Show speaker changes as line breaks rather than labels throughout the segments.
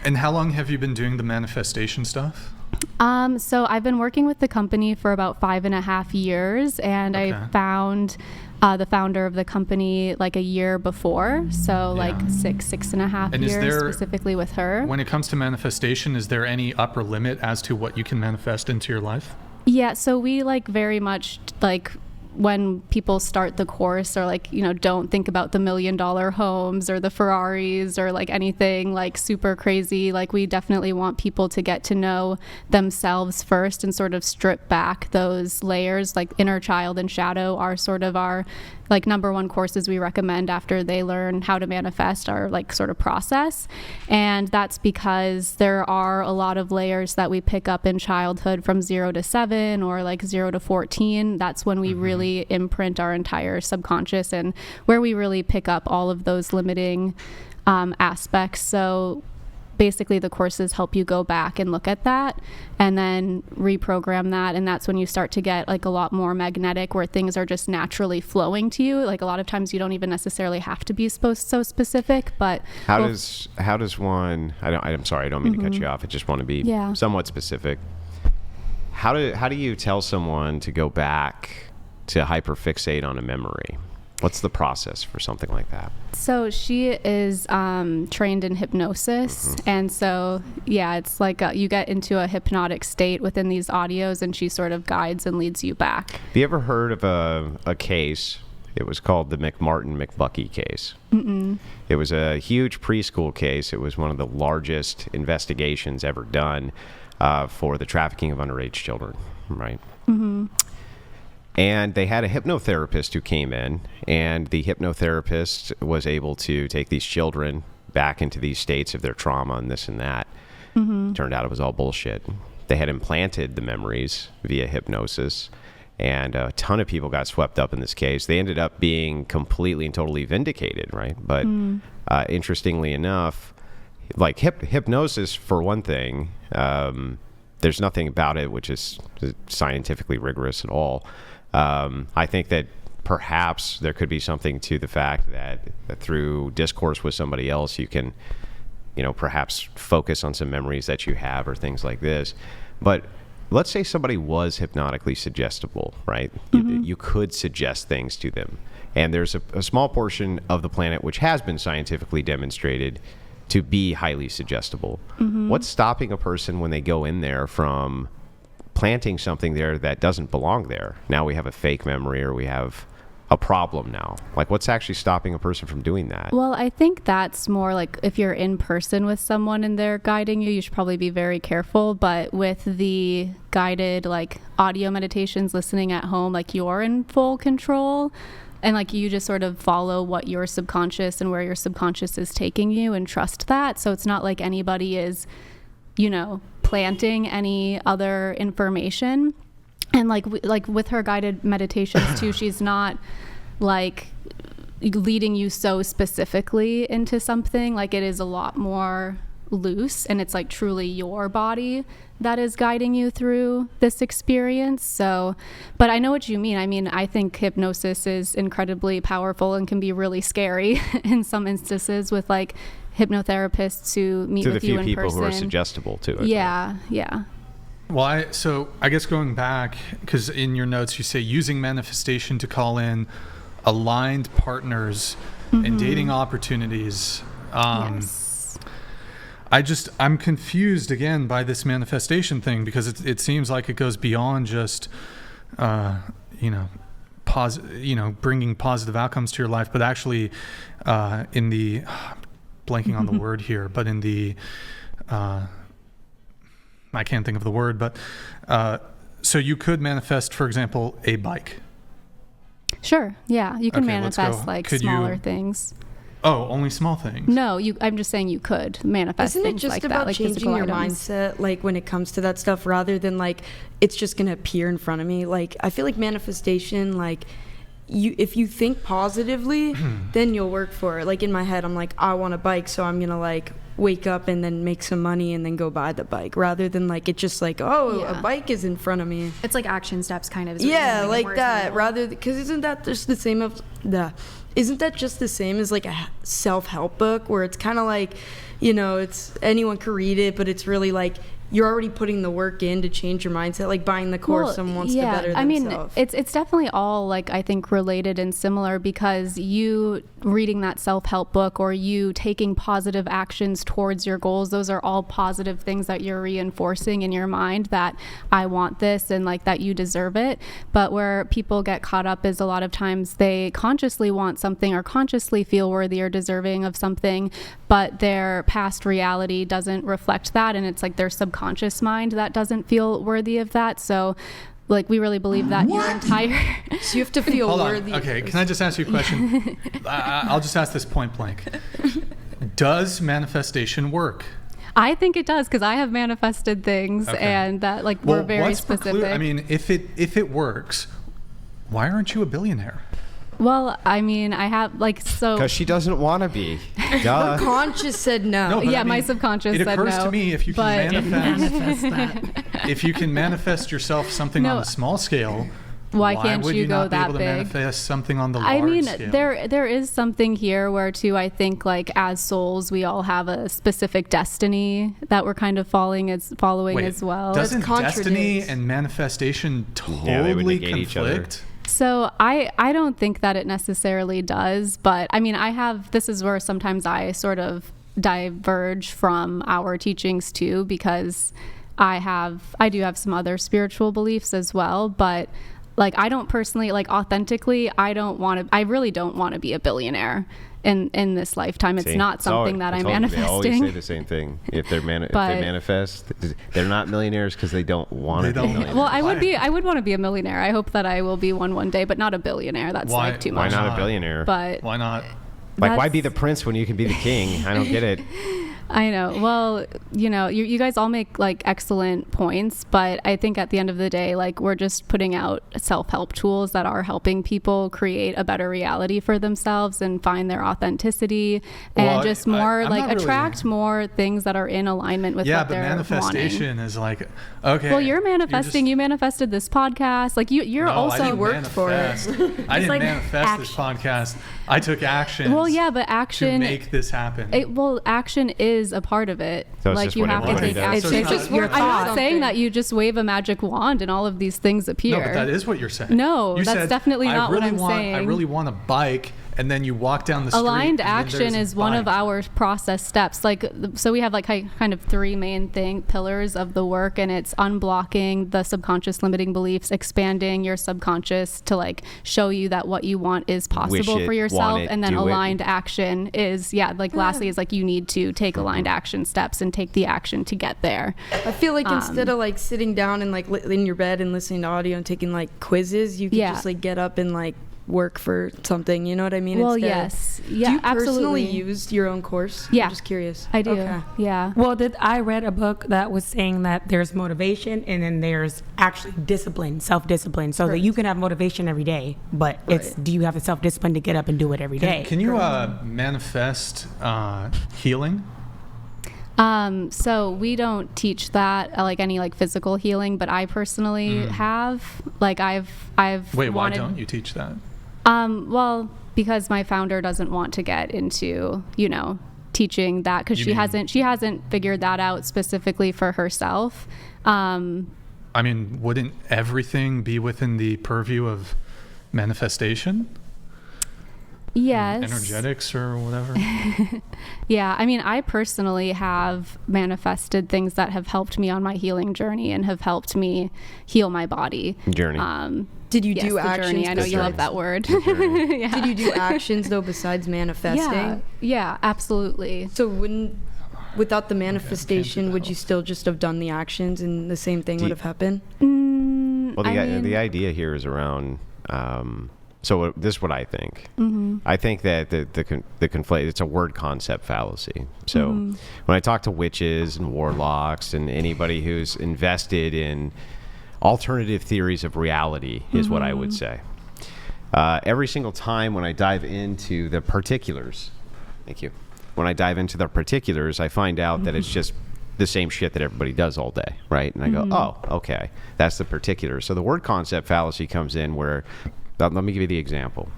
And how long have you been doing the manifestation stuff?
So I've been working with the company for about 5.5 years, and
Okay.
I found the founder of the company like a year before. So like
Yeah.
6.5
And is
years
there-
specifically with her.
When it comes to manifestation, is there any upper limit as to what you can manifest into your life?
Yeah, so we like very much like when people start the course or like, you know, don't think about the $1 million homes or the Ferraris or like anything like super crazy. Like we definitely want people to get to know themselves first and sort of strip back those layers. Like inner child and shadow are sort of our like number one courses we recommend after they learn how to manifest our like sort of process. And that's because there are a lot of layers that we pick up in childhood from 0 to 7 or like 0 to 14. That's when we really imprint our entire subconscious and where we really pick up all of those limiting aspects. So basically the courses help you go back and look at that and then reprogram that, and that's when you start to get like a lot more magnetic where things are just naturally flowing to you. Like a lot of times you don't even necessarily have to be so specific, but
how does one, I'm sorry, I don't mean to cut you off, I just want to be somewhat specific. How do you tell someone to go back to hyperfixate on a memory? What's the process for something like that?
So she is trained in hypnosis. And so, yeah, it's like you get into a hypnotic state within these audios and she sort of guides and leads you back.
Have you ever heard of a case? It was called the McMartin-McBuckey case. It was a huge preschool case. It was one of the largest investigations ever done for the trafficking of underage children, right? And they had a hypnotherapist who came in, and the hypnotherapist was able to take these children back into these states of their trauma and this and that. Turned out it was all bullshit. They had implanted the memories via hypnosis, and a ton of people got swept up in this case. They ended up being completely and totally vindicated, right? But interestingly enough, like hypnosis, for one thing, there's nothing about it which is scientifically rigorous at all. I think that perhaps there could be something to the fact that through discourse with somebody else, you can, you know, perhaps focus on some memories that you have or things like this. But let's say somebody was hypnotically suggestible, right? You could suggest things to them. And there's a small portion of the planet which has been scientifically demonstrated to be highly suggestible. What's stopping a person when they go in there from planting something there that doesn't belong there? Now we have a fake memory, or we have a problem now. Like, what's actually stopping a person from doing that?
Well, I think that's more like if you're in person with someone and they're guiding you, you should probably be very careful. But with the guided like audio meditations, listening at home, like you're in full control. And like you just sort of follow what your subconscious and where your subconscious is taking you and trust that. So it's not like anybody is, you know, planting any other information. And like with her guided meditations too, she's not like leading you so specifically into something. Like it is a lot more loose, and it's like truly your body that is guiding you through this experience. So, but I know what you mean. I mean, I think hypnosis is incredibly powerful and can be really scary in some instances with like hypnotherapists who meet with you in person. To the few people
who are suggestible to it.
Yeah, yeah.
Well, so I guess going back, because in your notes you say using manifestation to call in aligned partners and dating opportunities.
Yes.
I'm confused again by this manifestation thing, because it seems like it goes beyond just, bringing positive outcomes to your life, but actually in the, blanking on the word here, but in the, I can't think of the word, but so you could manifest, for example, a bike.
Sure. Yeah. You can
Okay,
manifest like smaller things.
Oh, only small things?
No, I'm just saying you could manifest
Isn't it
things
just
like
about
that, like
changing your
items.
mindset, like when it comes to that stuff, rather than like it's just gonna appear in front of me? Like I feel like manifestation, like if you think positively, then you'll work for it. Like in my head, I'm like, I want a bike, so I'm gonna like wake up and then make some money and then go buy the bike, rather than like it's just like, a bike is in front of me.
It's like action steps, kind of.
Yeah, like that. Rather, because isn't that just the same as like a self-help book, where it's kind of like you know, it's anyone can read it, but it's really like you're already putting the work in to change your mindset, like buying the course, someone wants to better themselves.
It's definitely all like I think related and similar, because you reading that self-help book or you taking positive actions towards your goals, those are all positive things that you're reinforcing in your mind, that I want this and like that you deserve it. But where people get caught up is a lot of times they consciously want something or consciously feel worthy or deserving of something, but their past reality doesn't reflect that, and it's like their subconscious mind that doesn't feel worthy of that. So like we really believe that your entire
so you have to feel worthy.
Okay, can I just ask you a question? I'll just ask this point blank. Does manifestation work?
I think it does, because I have manifested things, and that like we're very specific.
I mean, if it works, why aren't you a billionaire?
Well, I mean, I have like so
Because she doesn't want to be. Duh.
Her conscious said no.
No, but
yeah,
I mean,
my subconscious said no.
It occurs to me, if you can manifest
that.
if you can manifest yourself something on a small scale,
why can't
would
you go
not be
that
able to
big?
manifest something on the large
I mean,
scale?
there is something here where too, I think like as souls, we all have a specific destiny that we're kind of following as well.
Doesn't destiny and manifestation totally
each other.
conflict?
So I don't think that it necessarily does, but I mean, this is where sometimes I sort of diverge from our teachings too, because I do have some other spiritual beliefs as well, but like I don't personally, like authentically, I really don't want to be a billionaire in this lifetime. It's not something that I'm manifesting.
They always say the same thing. If they manifest, they're not millionaires because they don't want to be millionaires.
Well, I would want to be a millionaire. I hope that I will be one day, but not a billionaire. That's like too much.
Why not a billionaire?
But
why not?
Like, why be the prince when you can be the king? I don't get it.
I know. Well, you know, you guys all make like excellent points, but I think at the end of the day, like we're just putting out self-help tools that are helping people create a better reality for themselves and find their authenticity and just more attract more things that are in alignment with what they're wanting.
Yeah, but manifestation is like, okay.
Well, you're manifesting. You manifested this podcast. Like you're also
I didn't
worked for it.
I didn't manifest this podcast. I took action.
Well, yeah, but action
to make this happen.
Action is a part of it.
So
like you have to take action.
It's just your
I'm not saying that you just wave a magic wand and all of these things appear.
No, but that is what you're saying.
No,
you
that's
said,
definitely not what I'm saying.
I really want a bike, and then you walk down the street.
Aligned action is one of our process steps. Like, so we have like kind of three main pillars of the work, and it's unblocking the subconscious limiting beliefs, expanding your subconscious to like show you that what you want is possible for yourself, and then aligned action is lastly is like you need to take aligned action steps and take the action to get there.
I feel like instead of like sitting down and like in your bed and listening to audio and taking like quizzes, you can just like get up and like work for something, you know what I mean?
Well,
instead.
Yes. Yeah,
do you
absolutely.
personally use your own course?
Yeah.
I'm just curious.
I do.
Okay.
Yeah.
Well, I read a book that was saying that there's motivation and then there's actually discipline, self-discipline, so that you can have motivation every day, but it's, do you have the self-discipline to get up and do it every day?
Can you manifest healing?
So we don't teach that like any like physical healing, but I personally have like I've
Wait, why don't you teach that?
Well, because my founder doesn't want to get into, teaching that, because she hasn't figured that out specifically for herself.
I mean, wouldn't everything be within the purview of manifestation?
Yes.
Energetics or whatever.
Yeah. I mean, I personally have manifested things that have helped me on my healing journey and have helped me heal my body.
Journey.
Did you do actions?
Journey. I know you love that word.
Yeah. Did you do actions though besides manifesting?
Yeah, absolutely.
So without the manifestation, would you still just have done the actions and the same thing would have happened?
Well, the idea here is around. So this is what I think. I think that the conflate, it's a word concept fallacy. So when I talk to witches and warlocks and anybody who's invested in alternative theories of reality is what I would say. Every single time when I dive into the particulars, when I dive into the particulars, I find out that it's just the same shit that everybody does all day, right? And I go, oh, okay, that's the particulars. So the word concept fallacy comes in where, let me give you the example.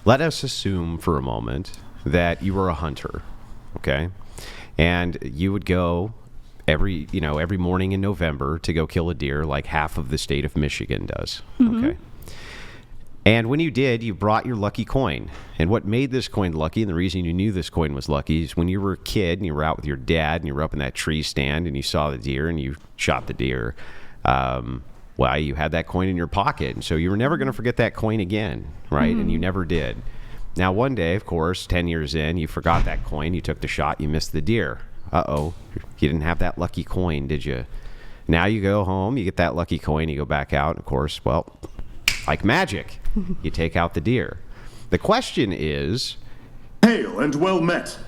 Let us assume for a moment that you were a hunter, okay? And you would go every morning in November to go kill a deer, like half of the state of Michigan does, okay? And when you did, you brought your lucky coin. And what made this coin lucky, and the reason you knew this coin was lucky, is when you were a kid and you were out with your dad and you were up in that tree stand and you saw the deer and you shot the deer. Well, you had that coin in your pocket. And so you were never going to forget that coin again, right? And you never did. Now, one day, of course, 10 years in, you forgot that coin. You took the shot. You missed the deer. Uh-oh. You didn't have that lucky coin, did you? Now you go home. You get that lucky coin. You go back out. And of course, well, like magic, you take out the deer. The question is...
Hail and well met.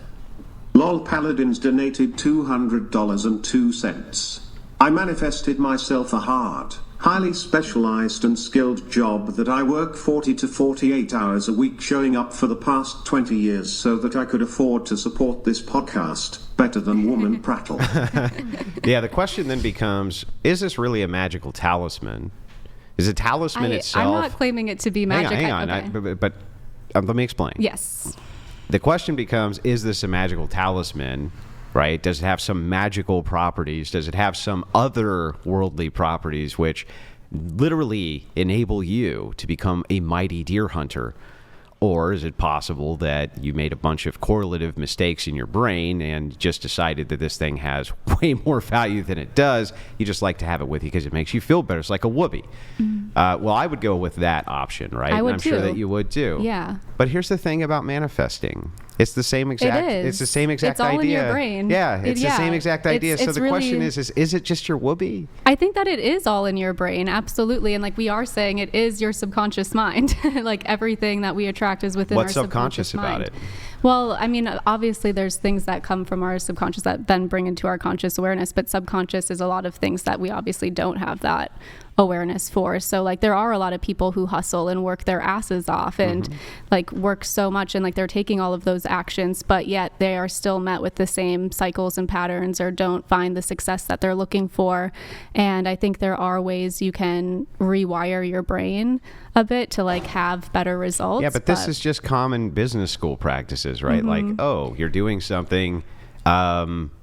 LOL Paladins donated $200.02. I manifested myself a hard, highly specialized and skilled job that I work 40 to 48 hours a week showing up for the past 20 years so that I could afford to support this podcast better than woman prattle.
Yeah, the question then becomes, is this really a magical talisman? Is a talisman itself...
I'm not claiming it to be magic.
Hang on.
Okay.
But let me explain.
Yes.
The question becomes, is this a magical talisman, right? Does it have some magical properties? Does it have some other worldly properties which literally enable you to become a mighty deer hunter? Or is it possible that you made a bunch of correlative mistakes in your brain and just decided that this thing has way more value than it does? You just like to have it with you because it makes you feel better. It's like a whoopee. Well, I would go with that option, right?
I would
I'm sure
too.
that you would too.
Yeah.
But here's the thing about manifesting. It's the same exact.
It is.
It's the same exact
It's all
idea.
in your brain.
Yeah, it's the same exact idea. So
It's
the question
really-
is it just your whoopee?
I think that it is all in your brain, absolutely. And like we are saying, it is your subconscious mind. Like everything that we attract is within
What's
our
subconscious
subconscious
about
mind.
it?
Well, I mean, obviously there's things that come from our subconscious that then bring into our conscious awareness, but subconscious is a lot of things that we obviously don't have that awareness for. So like there are a lot of people who hustle and work their asses off and like work so much and like they're taking all of those actions, but yet they are still met with the same cycles and patterns or don't find the success that they're looking for. And I think there are ways you can rewire your brain a bit to like have better results.
Yeah, but this is just common business school practices, right? Like, oh, you're doing something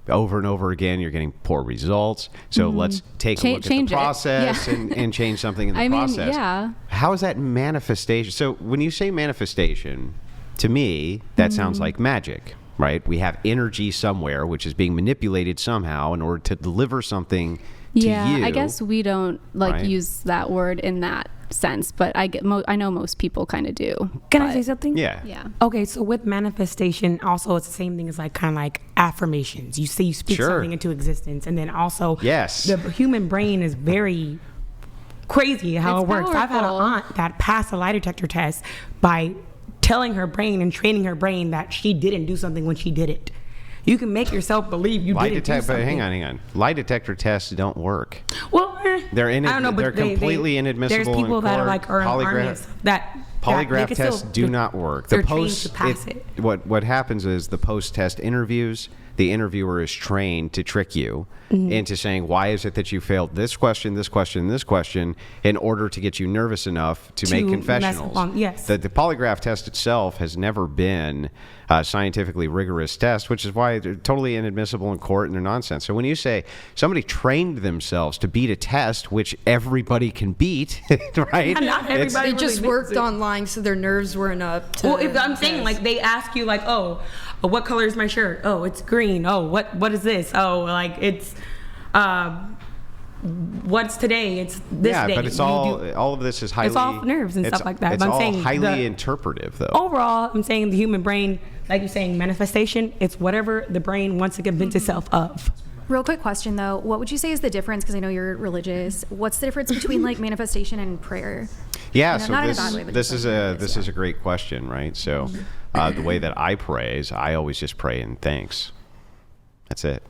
over and over again, you're getting poor results. So let's take a look at the
Change it.
process
Yeah.
and change something in the
I mean,
process.
yeah.
How is that manifestation? So when you say manifestation, to me, that sounds like magic, right? We have energy somewhere, which is being manipulated somehow in order to deliver something to
Yeah,
you.
I guess we don't like
right?
use that word in that sense, but I know most people kind of do.
Can I
but-
say something?
Yeah.
Yeah.
Okay, so with manifestation, also it's the same thing as like kind of like affirmations. You speak
Sure.
something into existence, and then also
Yes.
the human brain is very crazy how
It's
it works. I've had an
powerful.
aunt that passed a lie detector test by telling her brain and training her brain that she didn't do something when she did it. You can make yourself believe you
Lie
didn't do
detector,
something.
hang on. Lie detector tests don't work.
Well,
They're
I don't know, but
they're completely inadmissible
There's people
in
that are
court.
like are in the army and stuff that
Polygraph
they can
tests
still-
do not work.
They're trained to pass it.
What happens is the post-test interviews, the interviewer is trained to trick you into saying, why is it that you failed this question, this question, this question, in order to get you nervous enough to make
mess
confessionals.
along, yes.
The polygraph test itself has never been a scientifically rigorous test, which is why they're totally inadmissible in court and they're nonsense. So when you say somebody trained themselves to beat a test, which everybody can beat, right?
Not everybody
They
really
just
makes
worked
it.
online, so their nerves weren't up to
Well, if I'm saying
test.
like they ask you like, oh, what color is my shirt? Oh, it's green. Oh, what is this? Oh, like it's what's today? It's this
Yeah,
day.
but it's
You
all
do-
all of this is highly.
It's all nerves and
it's-
stuff like that.
It's
But I'm
all
saying
highly interpretive, though.
overall, I'm saying the human brain, like you're saying, manifestation. It's whatever the brain wants to convince itself of.
Real quick question though, what would you say is the difference? Because I know you're religious. What's the difference between like manifestation and prayer?
Yeah,
You know,
so
not in a
this
bad way, but
this
just
is
like
a
curious,
this is
yeah.
a great question, right? So the way that I pray is I always just pray in thanks. That's it.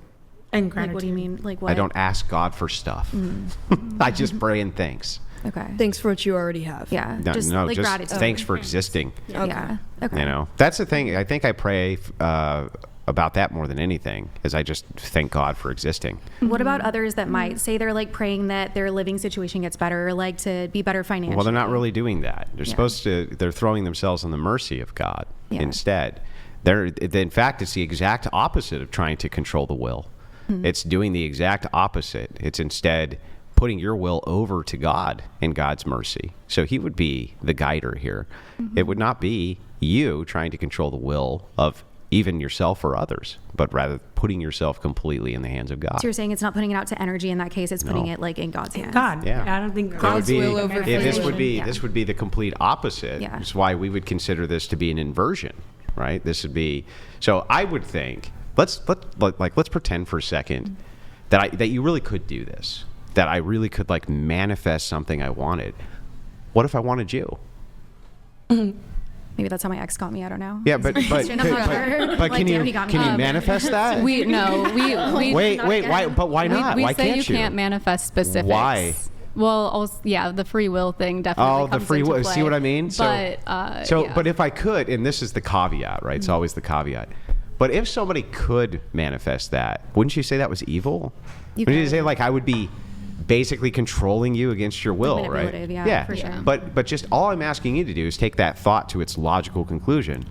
And
Like,
gratitude.
what do you mean? Like what?
I don't ask God for stuff. I just pray in thanks.
Okay.
thanks for what you already have.
Yeah.
No,
just
no,
like
just
gratitude.
thanks for existing.
Yeah. Okay.
You know, that's the thing. I think I pray about that more than anything, is I just thank God for existing.
What about others that might say they're like praying that their living situation gets better, or like to be better financially?
Well, they're not really doing that. They're
Yeah.
supposed to. They're throwing themselves on the mercy of God
Yeah.
instead. In fact, it's the exact opposite of trying to control the will. It's doing the exact opposite. It's instead putting your will over to God and God's mercy. So he would be the guider here. It would not be you trying to control the will of even yourself or others, but rather putting yourself completely in the hands of God.
So you're saying it's not putting it out to energy in that case, it's putting it like in God's hands.
God.
Yeah.
I don't think
It would
God's
be-
will over
yeah, this
creation.
would be the complete opposite.
Yeah.
Which is why we would consider this to be an inversion, right? This would be, so I would think, let's pretend for a second that you really could do this, that I really could like manifest something I wanted. What if I wanted you?
Maybe that's how my ex got me. I don't know.
Yeah, but
I'm not sure.
but
Like,
can you
damn, he got me.
manifest that?
We
wait, why? But why not?
We
Why
say
can't
you can't manifest specifics.
Why?
Well, also, yeah, the free will thing definitely.
Oh, the
comes
free
into
will.
play.
See what I mean?
But yeah.
But if I could, and this is the caveat, right? It's always the caveat. But if somebody could manifest that, wouldn't you say that was evil? Wouldn't you
could.
say like I would be basically controlling you against your will, right?
Manipulative, yeah, for sure.
But just all I'm asking you to do is take that thought to its logical conclusion.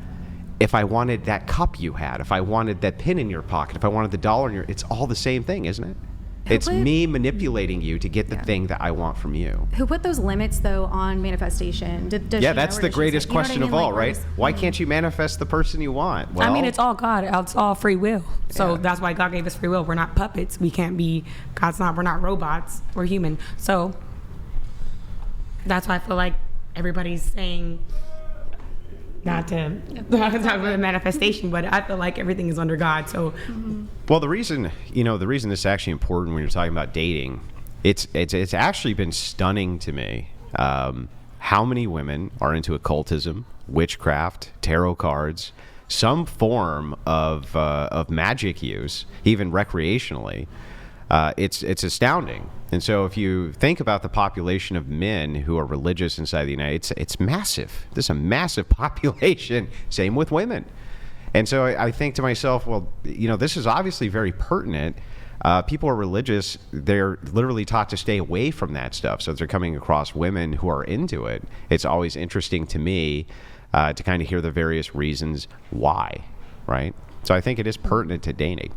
If I wanted that cup you had, if I wanted that pin in your pocket, if I wanted the dollar in your, it's all the same thing, isn't it? It's me manipulating you to get the thing that I want from you.
Who put those limits though on manifestation? Does she know,
That's
or
the
does she
greatest
say- you know what I
question
mean?
of all,
Like,
right?
where's-
Why can't you manifest the person you want? Well,
I mean, it's all God. It's all free will. So
Yeah.
that's why God gave us free will. We're not puppets. We can't be, we're not robots. We're human. So that's why I feel like everybody's saying, not to talk about manifestation, but I feel like everything is under God. So
Well, the reason this is actually important when you're talking about dating, it's actually been stunning to me how many women are into occultism, witchcraft, tarot cards, some form of magic use, even recreationally. It's astounding. And so if you think about the population of men who are religious inside the United States, it's massive. There's a massive population. Same with women. And so I think to myself, well, this is obviously very pertinent. People are religious. They're literally taught to stay away from that stuff. So if they're coming across women who are into it, it's always interesting to me to kind of hear the various reasons why, right? So I think it is pertinent to dating.